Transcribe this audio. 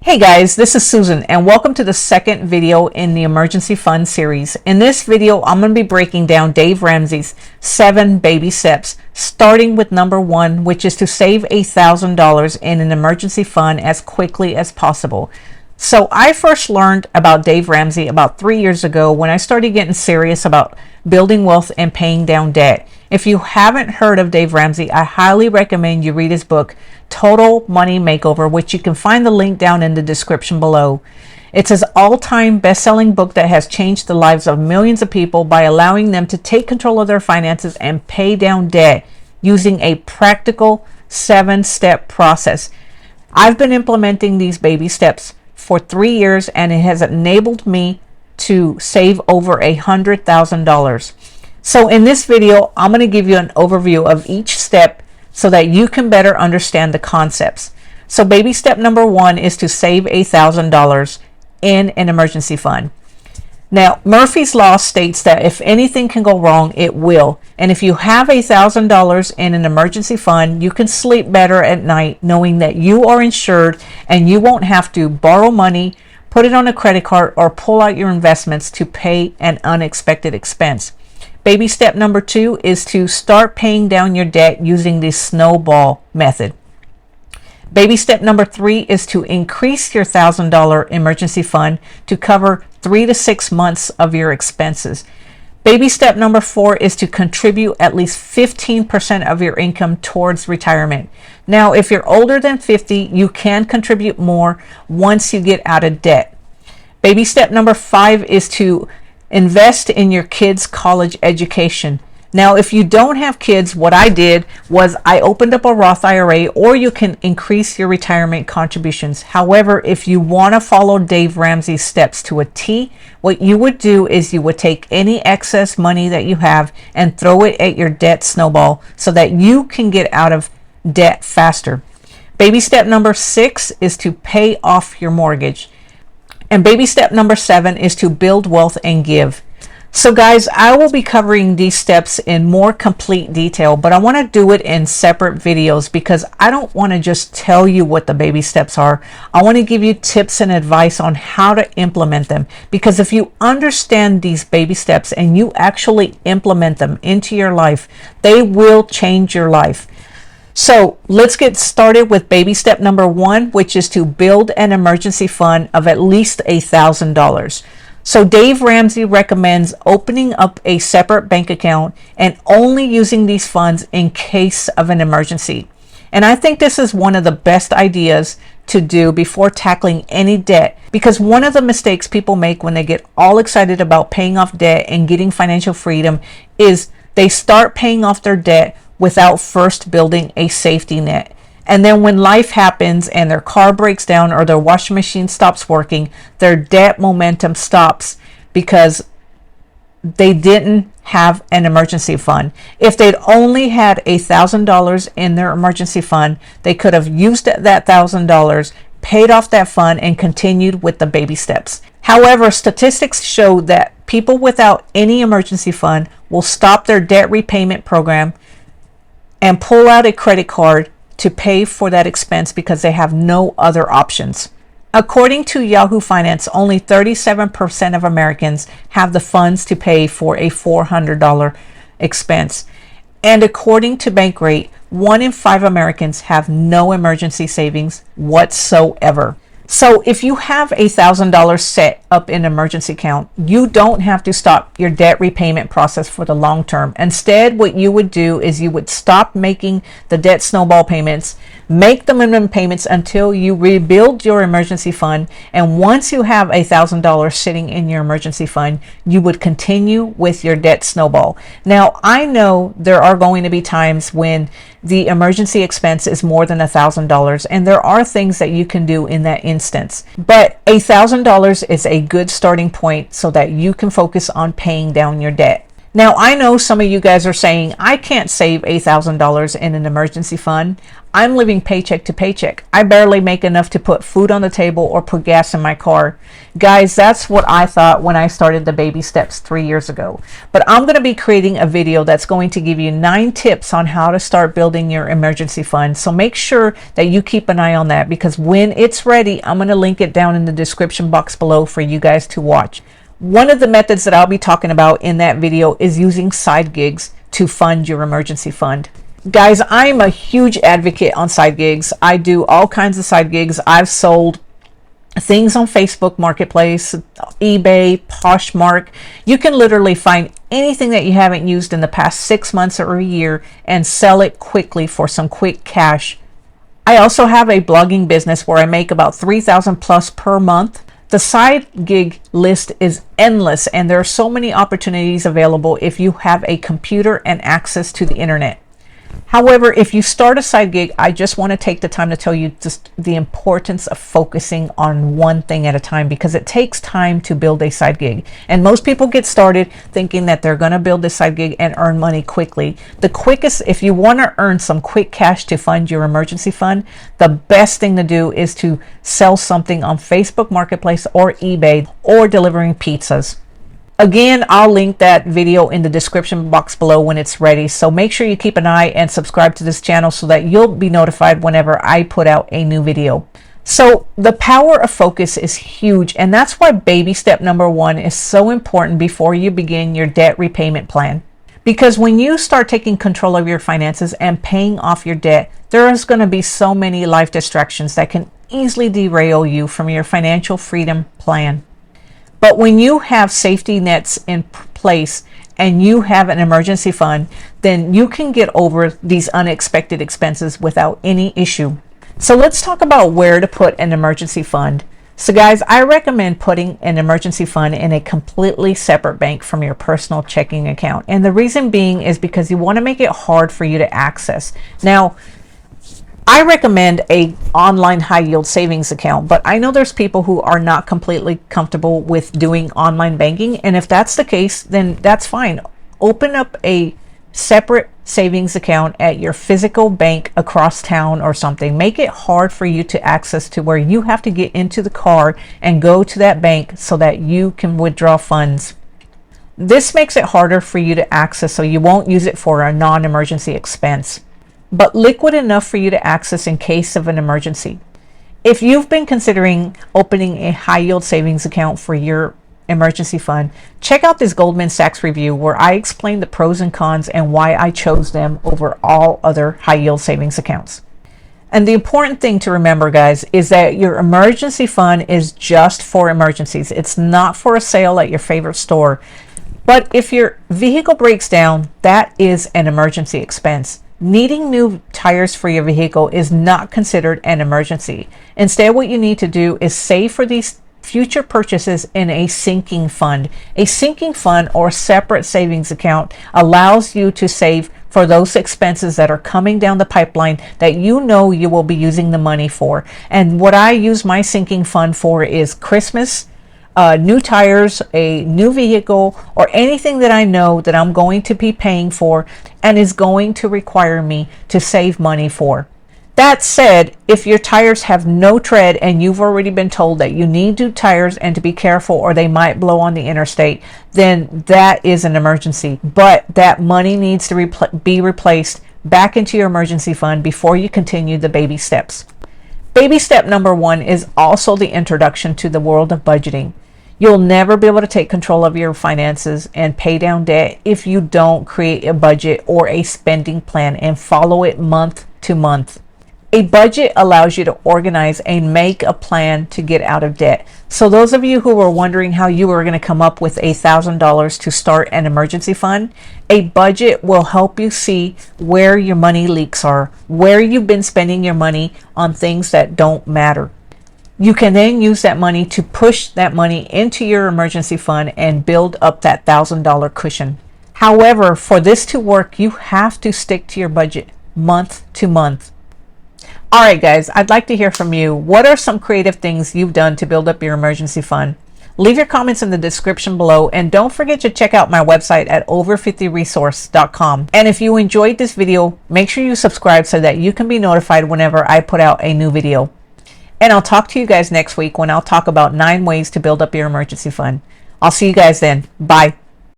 Hey guys, this is Susan and welcome to the second video in the emergency fund series. In this video, I'm going to be breaking down Dave Ramsey's 7 baby steps, starting with number 1, which is to save $1,000 in an emergency fund as quickly as possible. So I first learned about Dave Ramsey about 3 years ago when I started getting serious about building wealth and paying down debt. If you haven't heard of Dave Ramsey, I highly recommend you read his book, Total Money Makeover, which you can find the link down in the description below. It's his all-time best-selling book that has changed the lives of millions of people by allowing them to take control of their finances and pay down debt using a practical 7-step process. I've been implementing these baby steps for 3 years and it has enabled me to save over $100,000. So in this video, I'm going to give you an overview of each step so that you can better understand the concepts. So baby step number 1 is to save $1,000 in an emergency fund. Now, Murphy's Law states that if anything can go wrong, it will. And if you have $1,000 in an emergency fund, you can sleep better at night knowing that you are insured and you won't have to borrow money, put it on a credit card, or pull out your investments to pay an unexpected expense. Baby step number 2 is to start paying down your debt using the snowball method. Baby step number 3 is to increase your $1,000 emergency fund to cover 3 to 6 months of your expenses. Baby step number 4 is to contribute at least 15% of your income towards retirement. Now, if you're older than 50, you can contribute more once you get out of debt. Baby step number 5 is to invest in your kids' college education. Now, if you don't have kids, what I did was I opened up a Roth IRA, or you can increase your retirement contributions. However, if you want to follow Dave Ramsey's steps to a T, what you would do is you would take any excess money that you have and throw it at your debt snowball so that you can get out of debt faster. Baby step number 6 is to pay off your mortgage. And baby step number 7 is to build wealth and give. So guys, I will be covering these steps in more complete detail, but I want to do it in separate videos because I don't want to just tell you what the baby steps are. I want to give you tips and advice on how to implement them, because if you understand these baby steps and you actually implement them into your life, they will change your life. So let's get started with baby step number 1, which is to build an emergency fund of at least $1,000. So Dave Ramsey recommends opening up a separate bank account and only using these funds in case of an emergency. And I think this is one of the best ideas to do before tackling any debt, because one of the mistakes people make when they get all excited about paying off debt and getting financial freedom is they start paying off their debt without first building a safety net. And then when life happens and their car breaks down or their washing machine stops working, their debt momentum stops because they didn't have an emergency fund. If they'd only had $1,000 in their emergency fund, they could have used that $1,000, paid off that fund, and continued with the baby steps. However, statistics show that people without any emergency fund will stop their debt repayment program and pull out a credit card to pay for that expense because they have no other options. According to Yahoo Finance, only 37% of Americans have the funds to pay for a $400 expense. And according to Bankrate, 1 in 5 Americans have no emergency savings whatsoever. So if you have $1,000 set up in an emergency account, you don't have to stop your debt repayment process for the long term. Instead, what you would do is you would stop making the debt snowball payments, make the minimum payments until you rebuild your emergency fund. And once you have $1,000 sitting in your emergency fund, you would continue with your debt snowball. Now, I know there are going to be times when the emergency expense is more than $1,000, and there are things that you can do in that instance. But $1,000 is a good starting point so that you can focus on paying down your debt. Now, I know some of you guys are saying, I can't save $8,000 in an emergency fund. I'm living paycheck to paycheck. I barely make enough to put food on the table or put gas in my car. Guys, that's what I thought when I started the baby steps 3 years ago. But I'm going to be creating a video that's going to give you 9 tips on how to start building your emergency fund. So make sure that you keep an eye on that, because when it's ready, I'm going to link it down in the description box below for you guys to watch. One of the methods that I'll be talking about in that video is using side gigs to fund your emergency fund. Guys, I'm a huge advocate on side gigs. I do all kinds of side gigs. I've sold things on Facebook Marketplace, eBay, Poshmark. You can literally find anything that you haven't used in the past 6 months or a year and sell it quickly for some quick cash. I also have a blogging business where I make about 3,000 plus per month. The side gig list is endless, and there are so many opportunities available if you have a computer and access to the internet. However, if you start a side gig, I just want to take the time to tell you just the importance of focusing on one thing at a time, because it takes time to build a side gig. And most people get started thinking that they're going to build this side gig and earn money quickly. The quickest, if you want to earn some quick cash to fund your emergency fund, the best thing to do is to sell something on Facebook Marketplace or eBay, or delivering pizzas. Again, I'll link that video in the description box below when it's ready. So make sure you keep an eye and subscribe to this channel so that you'll be notified whenever I put out a new video. So the power of focus is huge, and that's why baby step number 1 is so important before you begin your debt repayment plan. Because when you start taking control of your finances and paying off your debt, there is going to be so many life distractions that can easily derail you from your financial freedom plan. But when you have safety nets in place and you have an emergency fund, then you can get over these unexpected expenses without any issue. So let's talk about where to put an emergency fund. So guys, I recommend putting an emergency fund in a completely separate bank from your personal checking account. And the reason being is because you want to make it hard for you to access. Now, I recommend a online high yield savings account, but I know there's people who are not completely comfortable with doing online banking. And if that's the case, then that's fine. Open up a separate savings account at your physical bank across town or something. Make it hard for you to access to where you have to get into the car and go to that bank so that you can withdraw funds. This makes it harder for you to access, so you won't use it for a non-emergency expense, but liquid enough for you to access in case of an emergency. If you've been considering opening a high yield savings account for your emergency fund, check out this Goldman Sachs review where I explain the pros and cons and why I chose them over all other high yield savings accounts. And the important thing to remember, guys, is that your emergency fund is just for emergencies. It's not for a sale at your favorite store. But if your vehicle breaks down, that is an emergency expense. Needing new tires for your vehicle is not considered an emergency. Instead, what you need to do is save for these future purchases in a sinking fund. A sinking fund or separate savings account allows you to save for those expenses that are coming down the pipeline that you know you will be using the money for. And what I use my sinking fund for is Christmas, new tires, a new vehicle, or anything that I know that I'm going to be paying for and is going to require me to save money for. That said, if your tires have no tread and you've already been told that you need new tires and to be careful or they might blow on the interstate, then that is an emergency. But that money needs to be replaced back into your emergency fund before you continue the baby steps. Baby step number 1 is also the introduction to the world of budgeting. You'll never be able to take control of your finances and pay down debt if you don't create a budget or a spending plan and follow it month to month. A budget allows you to organize and make a plan to get out of debt. So those of you who were wondering how you were going to come up with $1,000 to start an emergency fund, a budget will help you see where your money leaks are, where you've been spending your money on things that don't matter. You can then use that money to push that money into your emergency fund and build up that $1,000 cushion. However, for this to work, you have to stick to your budget month to month. All right, guys, I'd like to hear from you. What are some creative things you've done to build up your emergency fund? Leave your comments in the description below, and don't forget to check out my website at over50resource.com. And if you enjoyed this video, make sure you subscribe so that you can be notified whenever I put out a new video. And I'll talk to you guys next week when I'll talk about 9 ways to build up your emergency fund. I'll see you guys then. Bye.